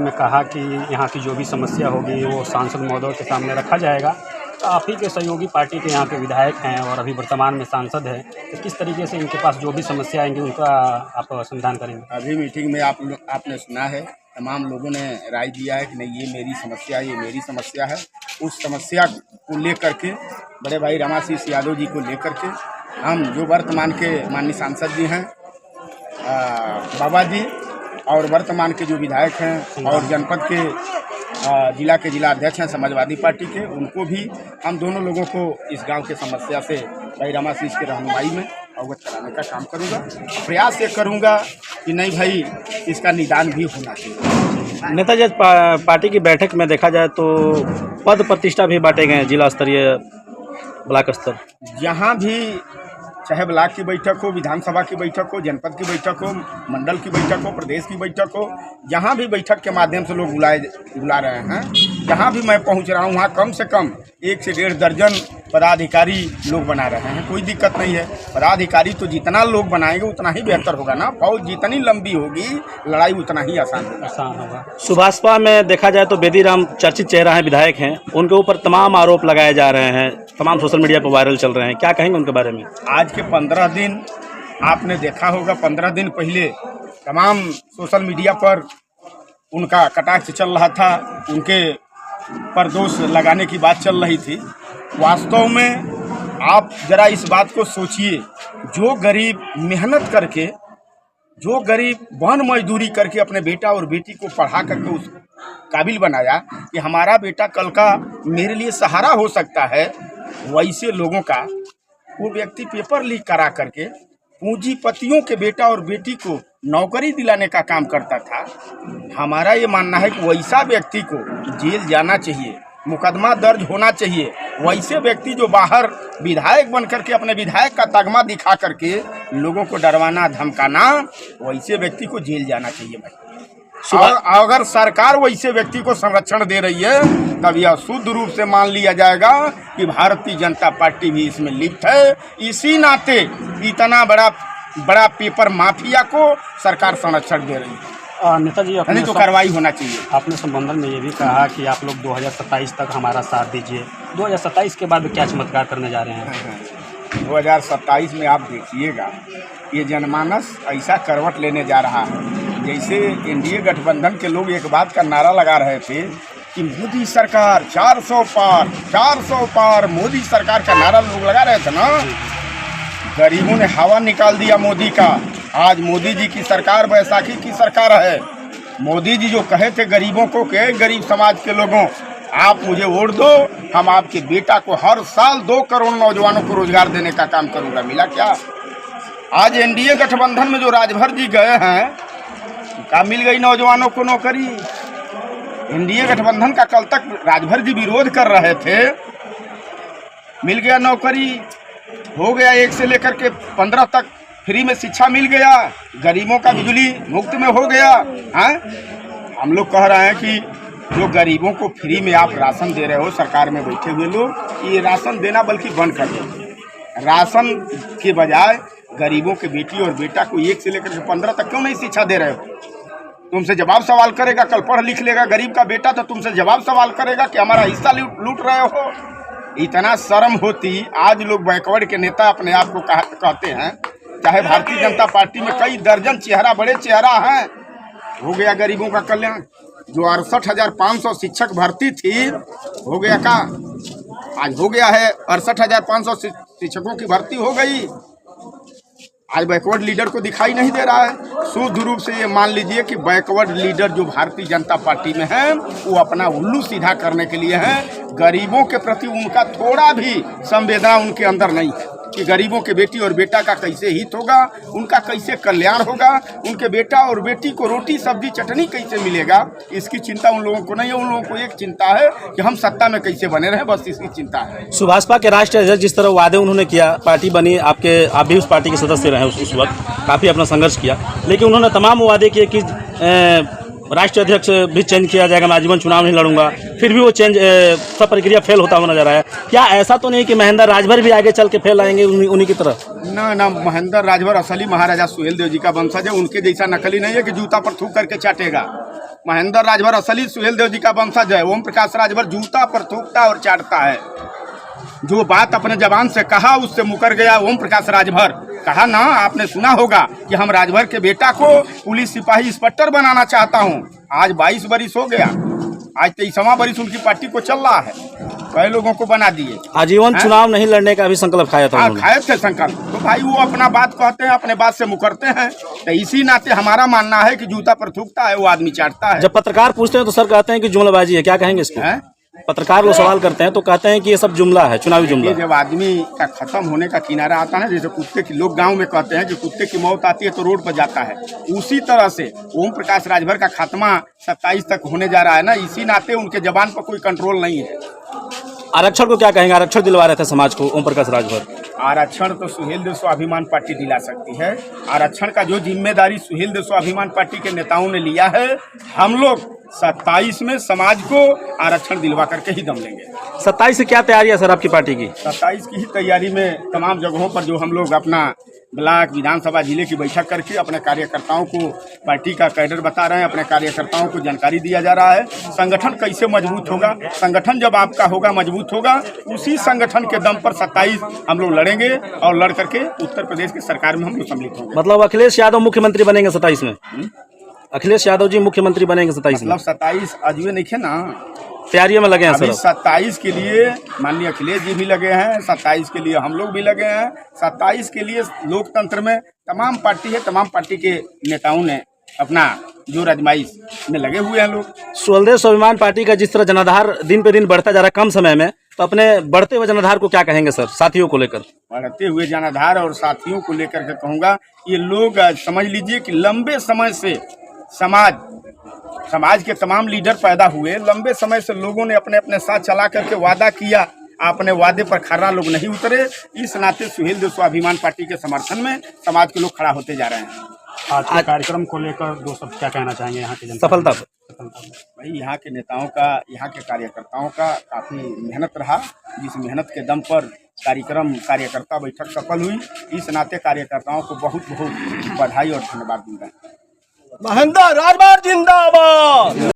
में कहा कि यहाँ की जो भी समस्या होगी वो सांसद महोदय के सामने रखा जाएगा। तो आप ही के सहयोगी पार्टी के यहाँ के विधायक हैं और अभी वर्तमान में सांसद हैं, तो किस तरीके से इनके पास जो भी समस्या आएंगी उनका आप समाधान करेंगे? अभी मीटिंग में आपने सुना है, तमाम लोगों ने राय दिया है कि नहीं ये मेरी समस्या है। उस समस्या को लेकर के बड़े भाई रमाशीष यादव जी को लेकर के हम जो वर्तमान के माननीय सांसद जी हैं बाबा जी और वर्तमान के जो विधायक हैं और जनपद के जिला के जिला अध्यक्ष हैं समाजवादी पार्टी के, उनको भी हम दोनों लोगों को इस गांव के समस्या से भाई रमाशीष के रहनुमाई में अवगत कराने का काम करूंगा। प्रयास ये करूंगा कि नहीं भाई इसका निदान भी होना चाहिए। नेताजी पार्टी की बैठक में देखा जाए तो पद प्रतिष्ठा भी बांटे गए जिला स्तरीय ब्लॉक स्तर, जहाँ भी चाहे ब्लॉक की बैठक हो, विधानसभा की बैठक हो, जनपद की बैठक हो, मंडल की बैठक हो, प्रदेश की बैठक हो, जहाँ भी बैठक के माध्यम से लोग बुला रहे हैं, जहाँ भी मैं पहुँच रहा हूँ वहाँ कम से कम 1 से 1.5 दर्जन पदाधिकारी लोग बना रहे हैं। कोई दिक्कत नहीं है। पदाधिकारी तो जितना लोग बनाएंगे उतना ही बेहतर होगा ना। फौज जितनी लंबी होगी लड़ाई उतना ही आसान होगा। सुभाषपा में देखा जाए तो बेदीराम चर्चित चेहरा है, विधायक हैं, उनके ऊपर तमाम आरोप लगाए जा रहे हैं, तमाम सोशल मीडिया पर वायरल चल रहे हैं, क्या कहेंगे उनके बारे में? आज के 15 दिन आपने देखा होगा, 15 दिन पहले तमाम सोशल मीडिया पर उनका कटाक्ष चल रहा था, उनके पर दोष लगाने की बात चल रही थी। वास्तव में आप जरा इस बात को सोचिए, जो गरीब मेहनत करके, जो गरीब वन मजदूरी करके अपने बेटा और बेटी को पढ़ा करके उस काबिल बनाया कि हमारा बेटा कल का मेरे लिए सहारा हो सकता है, वैसे लोगों का वो व्यक्ति पेपर लीक करा करके पूंजीपतियों के बेटा और बेटी को नौकरी दिलाने का काम करता था। हमारा ये मानना है कि वैसा व्यक्ति को जेल जाना चाहिए, मुकदमा दर्ज होना चाहिए। वैसे व्यक्ति जो बाहर विधायक बन करके अपने विधायक का तगमा दिखा करके लोगों को डरवाना धमकाना, वैसे व्यक्ति को जेल जाना चाहिए भाई। और अगर सरकार वैसे व्यक्ति को संरक्षण दे रही है तब यह शुद्ध रूप से मान लिया जाएगा कि भारतीय जनता पार्टी भी इसमें लिप्त है। इसी नाते इतना बड़ा पेपर माफिया को सरकार संरक्षण दे रही है। नेताजी नहीं तो कार्रवाई होना चाहिए। आपने संबोधन में ये भी कहा कि आप लोग 2027 तक हमारा साथ दीजिए। 2027 के बाद क्या चमत्कार करने जा रहे हैं? 2027 में आप देखिएगा ये जनमानस ऐसा करवट लेने जा रहा है, जैसे एनडीए गठबंधन के लोग एक बात का नारा लगा रहे थे कि मोदी सरकार 400 पार मोदी सरकार का नारा लोग लगा रहे थे ना। गरीबों ने हवा निकाल दिया मोदी का। आज मोदी जी की सरकार बैसाखी की सरकार है। मोदी जी जो कहे थे गरीबों को कि गरीब समाज के लोगों आप मुझे वोट दो, हम आपके बेटा को हर साल 2 करोड़ नौजवानों को रोजगार देने का काम करूंगा, मिला क्या? आज एनडीए गठबंधन में जो राजभर जी गए हैं, क्या मिल गई नौजवानों को नौकरी? एनडीए गठबंधन का कल तक राजभर जी विरोध कर रहे थे, मिल गया नौकरी, हो गया 1 से लेकर के 15 तक फ्री में शिक्षा मिल गया, गरीबों का बिजली मुफ्त में हो गया। हम लोग कह रहे हैं कि जो गरीबों को फ्री में आप राशन दे रहे हो, सरकार में बैठे हुए लोग, ये राशन देना बल्कि बंद कर दो। राशन के बजाय गरीबों के बेटी और बेटा को 1 से लेकर के 15 तक क्यों नहीं शिक्षा दे रहे हो? तुमसे जवाब सवाल करेगा, कल पढ़ लिख लेगा गरीब का बेटा तो तुमसे जवाब सवाल करेगा कि हमारा हिस्सा लूट रहे हो। इतना शर्म होती। आज लोग बैकवर्ड के नेता अपने आप को कहते हैं, चाहे भारतीय जनता पार्टी में कई दर्जन चेहरा, बड़े चेहरा हैं। हो गया गरीबों का कल्याण। जो 68,500 शिक्षक भर्ती थी, हो गया का? आज हो गया है 68,500 शिक्षकों की भर्ती हो गई। आज बैकवर्ड लीडर को दिखाई नहीं दे रहा है। शुद्ध रूप से ये मान लीजिए कि बैकवर्ड लीडर जो भारतीय जनता पार्टी में है वो अपना उल्लू सीधा करने के लिए है। गरीबों के प्रति उनका थोड़ा भी संवेदना उनके अंदर नहीं है कि गरीबों के बेटी और बेटा का कैसे हित होगा, उनका कैसे कल्याण होगा, उनके बेटा और बेटी को रोटी सब्जी चटनी कैसे मिलेगा, इसकी चिंता उन लोगों को नहीं है। उन लोगों को एक चिंता है कि हम सत्ता में कैसे बने रहे, बस इसकी चिंता है। सुभाषपा के राष्ट्रीय अध्यक्ष जिस तरह वादे उन्होंने किया, पार्टी बनी, आप भी उस पार्टी के सदस्य रहे उस वक्त, काफ़ी अपना संघर्ष किया, लेकिन उन्होंने तमाम वादे किए कि राष्ट्रीय अध्यक्ष भी चेंज किया जाएगा, मैं आजीवन चुनाव नहीं लड़ूंगा, फिर भी वो चेंज सब प्रक्रिया फेल होता हुआ नजर आया। क्या ऐसा तो नहीं कि महेंद्र राजभर भी आगे चल के फेल आएंगे उन्हीं की तरह? ना, महेंद्र राजभर असली महाराजा सुहेलदेव जी का वंशज है। उनके जैसा नकली नहीं है कि जूता पर थूक करके चाटेगा। महेंद्र राजभर असली सुहेल देव जी का वंशज है। ओम प्रकाश राजभर जूता पर थूकता और चाटता है। जो बात अपने जबान से कहा उससे मुकर गया ओम प्रकाश राजभर। कहा ना, आपने सुना होगा कि हम राजभर के बेटा को पुलिस सिपाही इंस्पेक्टर बनाना चाहता हूं। आज 22 बरिस हो गया, आज 23वां बरिस उनकी पार्टी को चल रहा है। कई लोगों को बना दिए। आजीवन चुनाव नहीं लड़ने का भी संकल्प खाया था उन्होंने। खाए थे संकल्प, तो भाई वो अपना बात कहते हैं, अपने बात से मुकरते हैं। तो इसी नाते हमारा मानना है कि जूता पर थूकता है वो आदमी चाटता है। जब पत्रकार पूछते हैं तो सर कहते हैं कि जुमलाबाजी है, क्या कहेंगे इसको? पत्रकार लोग सवाल करते हैं तो कहते हैं कि ये सब जुमला है, चुनावी जुमला। जब आदमी का खत्म होने का किनारा आता है, जैसे कुत्ते की, लोग गांव में कहते हैं कि कुत्ते की मौत आती है तो रोड पर जाता है, उसी तरह से ओम प्रकाश राजभर का खात्मा 27 तक होने जा रहा है ना। इसी नाते उनके जबान पर कोई कंट्रोल नहीं है। आरक्षण को क्या कहेंगे? आरक्षण दिलवा रहे थे समाज को ओम प्रकाश राजभर। आरक्षण तो सुहेल देव स्वाभिमान पार्टी दिला सकती है। आरक्षण का जो जिम्मेदारी सुहेल देव स्वाभिमान पार्टी के नेताओं ने लिया है, हम लोग 27 में समाज को आरक्षण दिलवा करके ही दम लेंगे। 27 से क्या तैयारी है सर आपकी पार्टी की? 27 की ही तैयारी में तमाम जगहों पर जो हम लोग अपना ब्लॉक, विधानसभा, जिले की बैठक करके अपने कार्यकर्ताओं को पार्टी का कैडर बता रहे हैं, अपने कार्यकर्ताओं को जानकारी दिया जा रहा है। संगठन कैसे मजबूत होगा, संगठन जब आपका होगा, मजबूत होगा, उसी संगठन के दम पर 27 हम लोग लड़ेंगे और लड़ करके उत्तर प्रदेश की सरकार में हम लोग सम्मिलित होंगे। मतलब अखिलेश यादव मुख्यमंत्री बनेंगे 27 में? अखिलेश यादव जी मुख्यमंत्री बनेंगे 27 में? मतलब 27 अजूबे नहीं है ना, तैयारियों में लगे हैं अभी सर। 27 के लिए माननीय अखिलेश जी भी लगे हैं, 27 के लिए हम लोग भी लगे हैं। 27 के लिए लोकतंत्र में तमाम पार्टी है, तमाम पार्टी के नेताओं ने अपना जो आजमाइश में लगे हुए हैं लोग। सुहेल देव स्वाभिमान पार्टी का जिस तरह जनाधार दिन पे दिन बढ़ता जा रहा है कम समय में, तो अपने बढ़ते हुए जनाधार को क्या कहेंगे सर, साथियों को लेकर? बढ़ते हुए जनाधार और साथियों को लेकर के कहूँगा, ये लोग समझ लीजिए कि लंबे समय से समाज के तमाम लीडर पैदा हुए, लंबे समय से लोगों ने अपने अपने साथ चला करके वादा किया, अपने वादे पर खरा लोग नहीं उतरे। इस नाते सुहेल देव स्वाभिमान पार्टी के समर्थन में समाज के लोग खड़ा होते जा रहे हैं। आज के कार्यक्रम को लेकर दो शब्द क्या कहना चाहेंगे यहाँ की जनता? सफलता भाई यहाँ के नेताओं का, यहाँ के कार्यकर्ताओं का काफ़ी मेहनत रहा, जिस मेहनत के दम पर कार्यकर्ता बैठक सफल हुई। इस नाते कार्यकर्ताओं को बहुत बहुत बधाई और धन्यवाद दूंगा। महेंद्र राजभर जिंदाबाद।